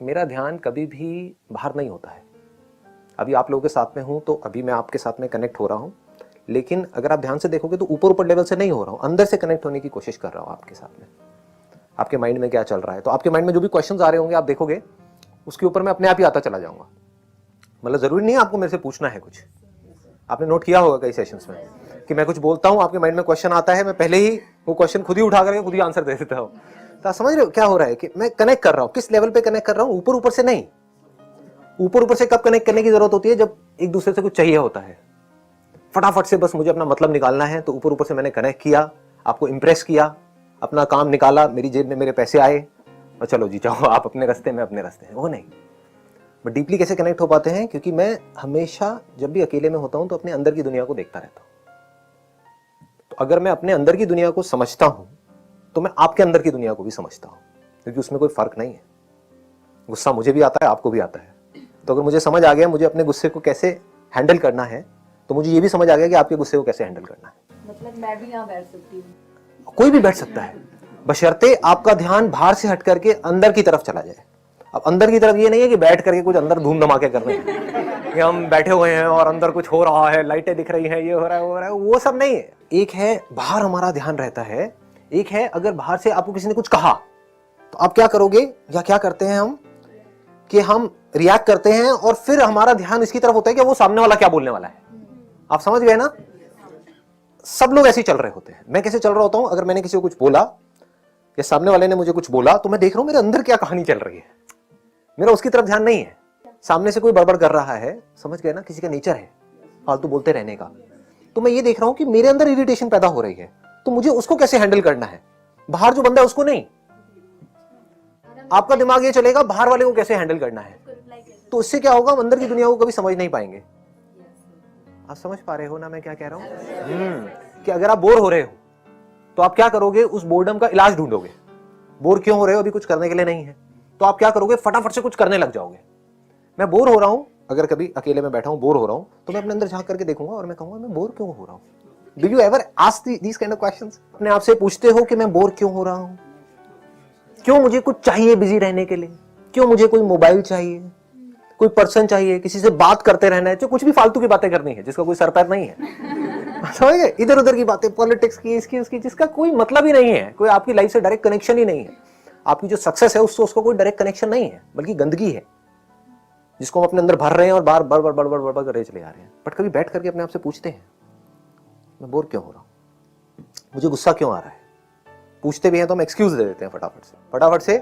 मेरा ध्यान कभी भी बाहर नहीं होता है। अभी आप लोगों के साथ में हूँ तो अभी मैं आपके साथ में कनेक्ट हो रहा हूँ, लेकिन अगर आप ध्यान से देखोगे तो ऊपर ऊपर लेवल से नहीं हो रहा हूँ, अंदर से कनेक्ट होने की कोशिश कर रहा हूँ आपके साथ में। आपके माइंड में क्या चल रहा है, तो आपके माइंड में जो भी क्वेश्चंस आ रहे होंगे आप देखोगे उसके ऊपर मैं अपने आप ही आता चला जाऊंगा। मतलब जरूरी नहीं है आपको मेरे से पूछना है कुछ। आपने नोट किया होगा कई सेशंस में कि मैं कुछ बोलता हूँ, आपके माइंड में क्वेश्चन आता है, मैं पहले ही वो क्वेश्चन खुद ही उठा करके खुद ही आंसर दे देता हूँ। तो आप समझ रहे हो क्या हो रहा है कि मैं कनेक्ट कर रहा हूँ, किस लेवल पे कनेक्ट कर रहा हूँ, ऊपर ऊपर से नहीं। ऊपर ऊपर से कब कनेक्ट करने की जरूरत होती है, जब एक दूसरे से कुछ चाहिए होता है, फटाफट से बस मुझे अपना मतलब निकालना है, तो ऊपर ऊपर से मैंने कनेक्ट किया, आपको इंप्रेस किया, अपना काम निकाला, मेरी जेब में मेरे पैसे आए और चलो जी जाओ आप अपने रास्ते में अपने रास्ते, वो नहीं। बट डीपली कैसे कनेक्ट हो पाते हैं, क्योंकि मैं हमेशा जब भी अकेले में होता हूं तो अपने अंदर की दुनिया को देखता रहता हूं। तो अगर मैं अपने अंदर की दुनिया को समझता हूं तो मैं आपके अंदर की दुनिया को भी समझता हूं, क्योंकि उसमें कोई फर्क नहीं है। गुस्सा मुझे भी आता है, आपको भी आता है। तो अगर मुझे समझ आ गया मुझे अपने गुस्से को कैसे हैंडल करना है, तो मुझे ये भी समझ आ गया कि आपके गुस्से को कैसे हैंडल करना है। मतलब मैं भी यहाँ बैठ सकती हूँ, कोई भी बैठ सकता है, बशर्ते आपका ध्यान बाहर से हट करके अंदर की तरफ चला जाए। अब अंदर की तरफ ये नहीं है कि बैठ करके कुछ अंदर धूम धमाके कर रहे हैं कि हम बैठे हुए हैं और अंदर कुछ हो रहा है, लाइटें दिख रही हैं, ये हो रहा है, वो हो रहा है, वो सब नहीं है। एक है बाहर हमारा ध्यान रहता है, एक है अगर बाहर से आपको किसी ने कुछ कहा तो आप क्या करोगे, या क्या करते हैं हम कि हम रिएक्ट करते हैं और फिर हमारा ध्यान इसकी तरफ होता है कि वो सामने वाला क्या बोलने वाला है। आप समझ गए ना? सब लोग ऐसे ही चल रहे होते हैं। मैं कैसे चल रहा होता हूं, अगर मैंने किसी को कुछ बोला या सामने वाले ने मुझे कुछ बोला तो मैं देख रहा हूं मेरे अंदर क्या कहानी चल रही है, मेरा उसकी तरफ ध्यान नहीं है। सामने से कोई बड़बड़ कर रहा है, समझ गए ना, किसी का नेचर है फालतू बोलते रहने का, तो मैं ये देख रहा हूं कि मेरे अंदर इरिटेशन पैदा हो रही है, तो मुझे उसको कैसे हैंडल करना है, बाहर जो बंदा है उसको नहीं। आपका दिमाग ये चलेगा बाहर वाले को कैसे हैंडल करना है, तो इससे क्या होगा, हम अंदर की दुनिया को कभी समझ नहीं पाएंगे। आप समझ पा रहे हो ना मैं क्या कह रहा हूं? कि अगर आप बोर हो रहे हो तो आप क्या करोगे, उस बोर्डम का इलाज ढूंढोगे। बोर क्यों हो रहे हो, अभी कुछ करने के लिए नहीं है, तो आप क्या करोगे, फटाफट से कुछ करने लग जाओगे। मैं बोर हो रहा हूं, अगर कभी अकेले में बैठा हूं बोर हो रहा हूं, तो मैं अपने अंदर झांक करके देखूंगा और मैं कहूंगा मैं बोर क्यों हो रहा हूं। Do you ever ask these kind of questions? अपने आप से पूछते हो कि मैं बोर क्यों हो रहा हूं, क्यों मुझे कुछ चाहिए बिजी रहने के लिए, क्यों मुझे कोई मोबाइल चाहिए, कोई पर्सन चाहिए, किसी से बात करते रहना है, जो कुछ भी फालतू की बातें करनी है जिसका कोई सर पैर नहीं है। समझ गए? इधर उधर की बातें, पॉलिटिक्स की, इसकी उसकी, जिसका कोई मतलब ही नहीं है, कोई आपकी लाइफ से डायरेक्ट कनेक्शन ही नहीं है। आपकी जो सक्सेस है उससे उसको कोई डायरेक्ट कनेक्शन नहीं है, बल्कि गंदगी है जिसको हम अपने अंदर भर रहे हैं और बार बार बार बार बार कर रहे चले आ रहे हैं। बट कभी बैठ करके अपने आप से पूछते हैं मैं बोर क्यों हो रहा हूं, मुझे गुस्सा क्यों आ रहा है। पूछते भी हैं तो हम एक्सक्यूज दे देते हैं फटाफट से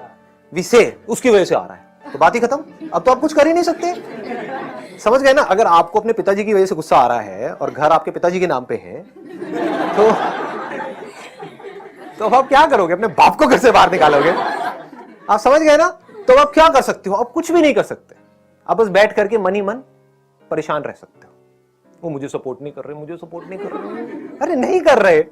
वी से उसकी वजह से आ रहा है, तो बात ही खत्म। अब तो आप कुछ कर ही नहीं सकते। समझ गए ना? अगर आपको अपने पिताजी की वजह से गुस्सा आ रहा है और घर आपके पिताजी के नाम पे है, तो अब आप क्या करोगे, अपने बाप को घर से बाहर निकालोगे? आप समझ गए ना? तो आप क्या कर सकते हो, आप कुछ भी नहीं कर सकते। आप बस बैठ करके मन ही मन परेशान रह सकते हो। वो मुझे सपोर्ट नहीं कर रहे, मुझे सपोर्ट नहीं कर रहे। अरे नहीं कर रहे,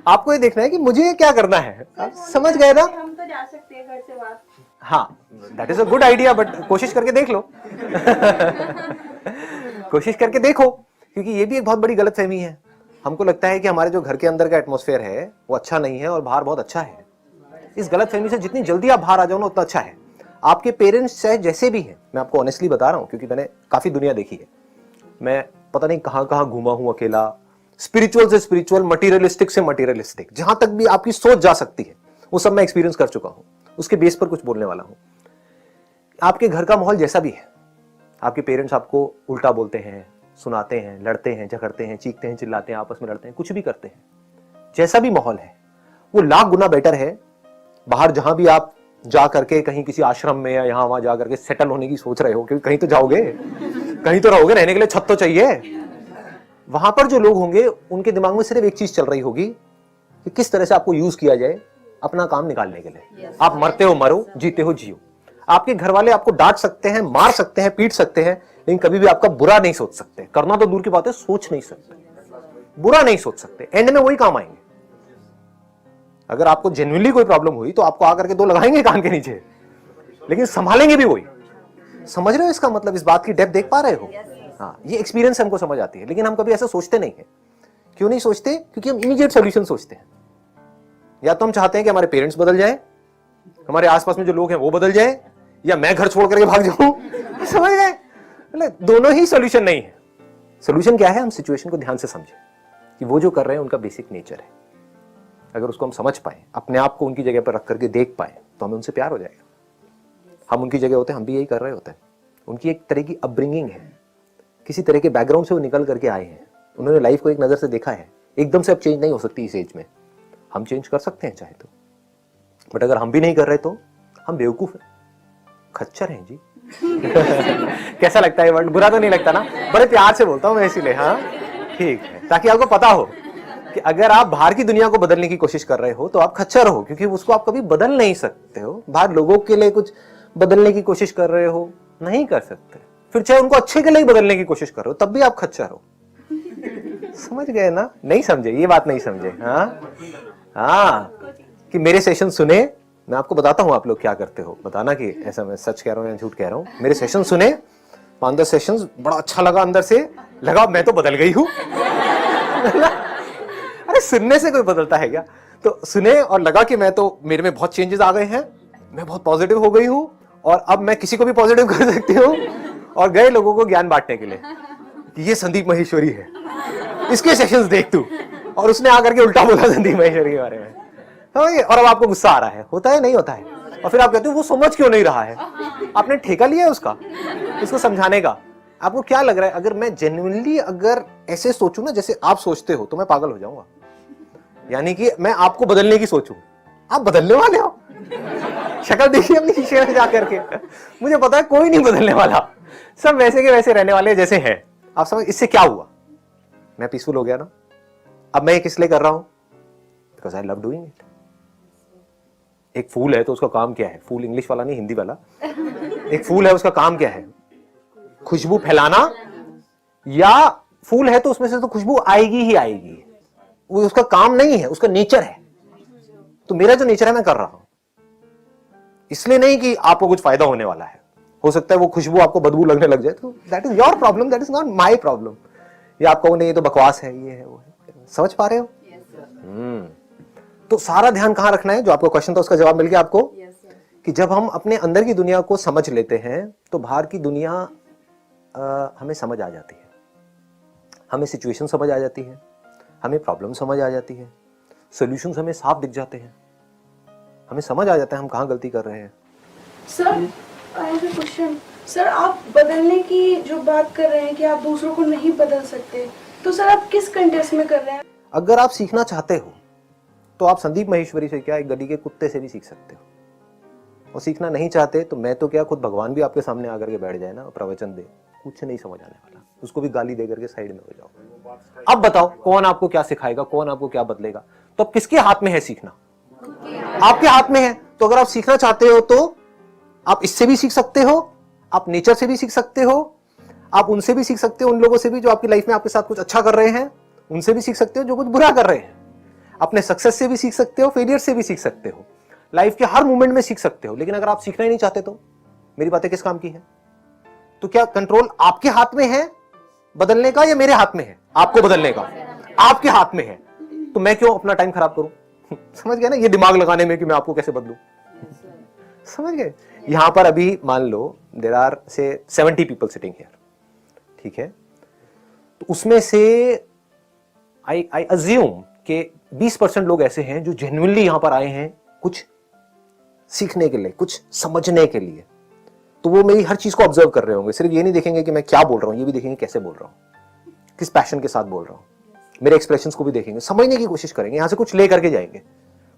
आपको ये देखना है कि मुझे क्या करना है। आप समझ गए ना? हम तो जा सकते हैं घर से बाहर। हाँ, that is a good idea, but कोशिश करके देख लो। कोशिश करके देखो, क्योंकि ये भी एक बहुत बड़ी गलतफहमी है। हमको लगता है कि हमारे जो घर के अंदर का एटमॉस्फेयर है वो अच्छा नहीं है और बाहर बहुत अच्छा है। इस गलतफहमी से जितनी जल्दी आप बाहर आ जाओ ना उतना अच्छा है। आपके पेरेंट्स चाहे जैसे भी हैं, मैं आपको ऑनेस्टली बता रहा हूं क्योंकि मैंने काफी दुनिया देखी है। मैं पता नहीं कहां कहां घूमा हूं अकेला, स्पिरिचुअल से स्पिरिचुअल, मटीरियलिस्टिक से मटीरियलिस्टिक, जहां तक भी आपकी सोच जा सकती है वो सब मैं एक्सपीरियंस कर चुका हूं। उसके बेस पर कुछ बोलने वाला हूं। आपके घर का माहौल जैसा भी है, आपके पेरेंट्स आपको उल्टा बोलते हैं, सुनाते हैं, लड़ते हैं, झगड़ते हैं, चीखते हैं, चिल्लाते हैं, आपस में लड़ते हैं, कुछ भी करते हैं, जैसा भी माहौल है वो लाख गुना बेटर है बाहर जहां भी आप जा करके कहीं किसी आश्रम में या यहां वहां जा करके सेटल होने की सोच रहे हो, क्योंकि कहीं तो जाओगे, कहीं तो रहोगे, रहने के लिए छत तो चाहिए। वहां पर जो लोग होंगे उनके दिमाग में सिर्फ एक चीज चल रही होगी कि किस तरह से आपको यूज किया जाए अपना काम निकालने के लिए। आप मरते हो मरो, जीते हो जियो। आपके घर वाले आपको डांट सकते हैं, मार सकते हैं, पीट सकते हैं, लेकिन कभी भी आपका बुरा नहीं सोच सकते। करना तो दूर की बात है, सोच नहीं सकते, बुरा नहीं सोच सकते। एंड में वही काम आएंगे। अगर आपको जेन्युइनली कोई प्रॉब्लम हुई तो आपको आकर के दो लगाएंगे कान के नीचे, लेकिन संभालेंगे भी वही। समझ रहे हो इसका मतलब? इस बात की डेप्थ देख पा रहे हो? हाँ, ये एक्सपीरियंस हमको समझ आती है, लेकिन हम कभी ऐसा सोचते नहीं है। क्यों नहीं सोचते? क्योंकि हम इमीडिएट सॉल्यूशन सोचते हैं। या तो हम चाहते हैं कि हमारे पेरेंट्स बदल जाए, हमारे आसपास में जो लोग हैं वो बदल जाए, या मैं घर छोड़ करके भाग जाऊं। समझ गए? मतलब दोनों ही सोल्यूशन नहीं है। सोल्यूशन क्या है? हम सिचुएशन को ध्यान से समझें कि वो जो कर रहे हैं उनका बेसिक नेचर है। अगर उसको हम समझ पाए, अपने आप को उनकी जगह पर रख करके देख पाए, तो हमें उनसे प्यार हो जाएगा। हम उनकी जगह होते हैं, हम भी यही कर रहे होते हैं। उनकी एक तरह की अपब्रिंगिंग है, किसी तरह के बैकग्राउंड से वो निकल करके आए हैं, उन्होंने लाइफ को एक नजर से देखा है। एकदम से अब चेंज नहीं हो सकती इस एज में। हम चेंज कर सकते हैं चाहे तो, बट अगर हम भी नहीं कर रहे तो हम बेवकूफ हैं, खच्चर हैं जी। कैसा लगता है वर्ड? बुरा तो नहीं लगता ना? बड़े प्यार से बोलता हूं मैं इसीलिए। हाँ ठीक है, ताकि आपको पता हो कि अगर आप बाहर की दुनिया को बदलने की कोशिश कर रहे हो तो आप खच्चर हो, क्योंकि उसको आप कभी बदल नहीं सकते हो। बाहर लोगों के लिए कुछ बदलने की कोशिश कर रहे हो, नहीं कर सकते। फिर चाहे उनको अच्छे के लिए बदलने की कोशिश कर रहे हो, तब भी आप खच्चर हो। समझ गए ना? नहीं समझे? ये बात नहीं समझे? हाँ, कि मेरे सेशन सुने, मैं आपको बताता हूं आप लोग क्या करते हो, बताना कि ऐसा मैं सच कह रहा हूं या झूठ कह रहा हूं। मेरे सेशन सुने, 5-10 सेशंस, बड़ा अच्छा लगा, अंदर से लगा मैं तो बदल गई हूं। अरे सुनने से कोई बदलता है क्या? तो सुने और लगा कि मैं तो, मेरे में बहुत चेंजेस आ गए हैं, मैं बहुत पॉजिटिव हो गई हूं और अब मैं किसी को भी पॉजिटिव कर सकती हूँ। और गए लोगों को ज्ञान बांटने के लिए कि ये संदीप माहेश्वरी है, इसके सेशंस देख तू। और उसने आकर के उल्टा बोला संदीप माहेश्वरी के बारे में, और अब आपको गुस्सा आ रहा है। होता है नहीं होता है? और फिर आप कहते हो वो समझ क्यों नहीं रहा है? आपने ठेका लिया है उसका, इसको समझाने का। आपको क्या लग रहा है? अगर मैं जेन्युइनली अगर ऐसे सोचूं ना जैसे आप सोचते हो, तो मैं पागल हो जाऊंगा। यानी कि मैं आपको बदलने की सोचूं, आप बदलने वाले हो। शक्ल देखिए अपनी शीशे में जाकर के, मुझे पता है कोई नहीं बदलने वाला, सब वैसे के वैसे रहने वाले जैसे हैं। आप समझ, इससे क्या हुआ? मैं पीसफुल हो गया ना। अब मैं ये किस लिए कर रहा हूं? Because I love doing it. एक फूल है तो उसका काम क्या है? फूल इंग्लिश वाला नहीं, हिंदी वाला। एक फूल है, उसका काम क्या है? खुशबू फैलाना। या फूल है तो उसमें से तो खुशबू आएगी ही आएगी, वो उसका काम नहीं है, उसका नेचर है। तो मेरा जो नेचर है मैं कर रहा हूं, इसलिए नहीं कि आपको कुछ फायदा होने वाला है। हो सकता है वो खुशबू आपको बदबू लगने लग जाए, तो that is your problem, that is not my problem. या आप कहो नहीं ये तो बकवास है, ये है वो है। समझ पा रहे हो? तो सारा ध्यान कहां रखना है? जो आपको क्वेश्चन था उसका जवाब मिल गया आपको। कि जब हम अपने अंदर की दुनिया को समझ लेते हैं तो बाहर की दुनिया हमें समझ आ जाती है, हमें सिचुएशन समझ आ जाती है, हमें प्रॉब्लम समझ आ जाती है, सॉल्यूशंस हमें साफ दिख जाते हैं, हमें समझ आ जाता है हम कहां गलती कर रहे हैं। Sir I have a question. Sir आप बदलने की जो बात कर रहे हैं कि आप दूसरों को नहीं बदल सकते, तो सर आप किस कंटेक्स्ट में कर रहे हैं? अगर आप सीखना चाहते हो तो आप संदीप माहेश्वरी से क्या, एक गली के कुत्ते से भी सीख सकते हो। और सीखना नहीं चाहते तो मैं तो क्या, खुद भगवान भी आपके सामने आकर के बैठ जाए ना, प्रवचन दे, कुछ नहीं समझ आने वाला, उसको भी गाली दे करके साइड में हो जाओ। अब बताओ कौन आपको क्या सिखाएगा, कौन आपको क्या बदलेगा? तो अब किसके हाथ में है सीखना? आपके हाथ में है। तो अगर आप सीखना चाहते हो तो आप इससे भी सीख सकते हो, आप नेचर से भी सीख सकते हो, आप उनसे भी सीख सकते हो, उन लोगों से भी जो आपकी लाइफ में आपके साथ कुछ अच्छा कर रहे हैं, उनसे भी सीख सकते हो जो कुछ बुरा कर रहे हैं। अपने सक्सेस से भी सीख सकते हो, फेलियर से भी सीख सकते हो, लाइफ के हर मोमेंट में सीख सकते हो। लेकिन अगर आप सीखना ही नहीं चाहते तो मेरी बातें किस काम की है? तो क्या कंट्रोल आपके हाथ में है बदलने का या मेरे हाथ में है आपको बदलने का? आपके हाथ में है। तो मैं क्यों अपना टाइम खराब करूं? समझ गए ना, ये दिमाग लगाने में कि मैं आपको कैसे बदलूं। समझ गए? यहां पर अभी मान लो देयर आर से 70 पीपल सिटिंग हियर, ठीक है? तो उसमें से आई अज्यूम कि 20% लोग ऐसे हैं जो जेन्युइनली यहां पर आए हैं कुछ सीखने के लिए, कुछ समझने के लिए। तो वो मेरी हर चीज को ऑब्जर्व कर रहे होंगे। सिर्फ ये नहीं देखेंगे कि मैं क्या बोल रहा हूं, ये भी देखेंगे कैसे बोल रहा हूं, किस पैशन के साथ बोल रहा हूं। मेरे एक्सप्रेशंस को भी देखेंगे, समझने की कोशिश करेंगे, यहां से कुछ ले करके जाएंगे।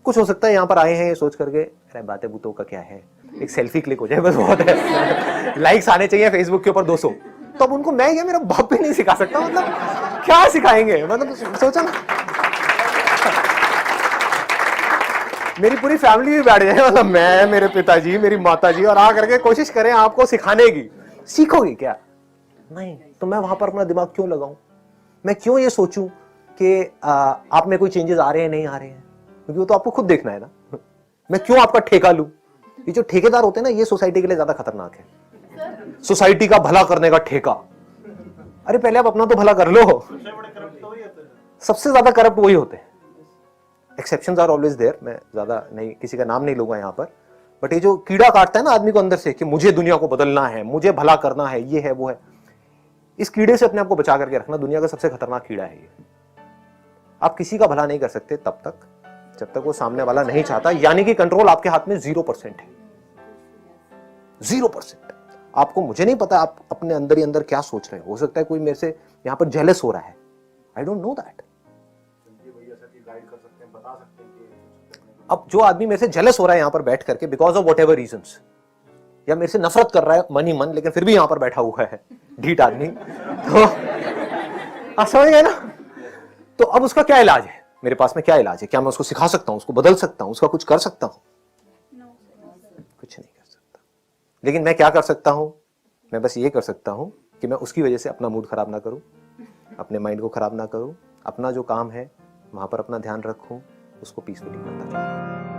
कुछ हो सकता है यहां पर आए हैं ये सोच करके अरे बातें बूतों का क्या है, एक सेल्फी क्लिक हो जाए बस बहुत है, लाइक्स आने चाहिए फेसबुक के ऊपर 200। तो अब उनको मैं क्या, मेरा बाप भी नहीं सिखा सकता, मतलब क्या सिखाएंगे? मतलब सोचा ना, मेरी पूरी फैमिली भी बैठ जाए, मतलब मैं, मेरे पिताजी, मेरी माताजी, और आ करके कोशिश करें आपको सिखाने की। सीखोगे क्या? नहीं। तो मैं वहां पर अपना दिमाग क्यों लगाऊं? मैं क्यों ये सोचूं कि आप में कोई चेंजेस आ रहे हैं नहीं आ रहे हैं? क्योंकि वो तो आपको खुद देखना है ना। मैं क्यों आपका ठेका लूं? ये जो ठेकेदार होते हैं ना, ये सोसाइटी के लिए ज्यादा खतरनाक है। सोसाइटी का भला करने का ठेका। अरे पहले आप अपना तो भला कर लो। सबसे ज्यादा करप्ट वही होते हैं। एक्सेप्शंस आर ऑलवेज देयर, मैं ज्यादा नहीं, किसी का नाम नहीं लूंगा यहां पर, बट ये जो कीड़ा काटता है ना आदमी को अंदर से कि मुझे दुनिया को बदलना है, मुझे भला करना है, ये है वो है, इस कीड़े से अपने आप को बचा करके रखना दुनिया का सबसे खतरनाक कीड़ा है ये। आप किसी का भला नहीं कर सकते तब तक जब तक वो सामने वाला नहीं चाहता, यानी कि कंट्रोल आपके हाथ में 0% है, 0%। आपको, मुझे नहीं पता आप अपने अंदर ही अंदर क्या सोच रहे हो सकता है कोई मेरे से यहां पर जेलस हो रहा है, आई डोंट नो दैट। अब जो आदमी मेरे से जेलस हो रहा है यहां पर बैठ करके because of what ever reasons, या मेरे से नफरत कर रहा है मन ही मन लेकिन फिर भी यहां पर बैठा हुआ है ढीठ आदमी, तो आप समझ गए ना। तो अब उसका क्या इलाज है, मेरे पास में क्या इलाज है, क्या मैं उसको सिखा सकता हूं, उसको बदल सकता हूं, उसका कुछ कर सकता हूं? कुछ नहीं कर सकता। लेकिन मैं क्या कर सकता हूं, मैं बस ये कर सकता हूं कि मैं उसकी वजह से अपना मूड खराब ना करूं, अपने माइंड को खराब ना करूं, अपना जो काम है वहां पर अपना ध्यान रखूं, उसको पीसफुली करता रहूं।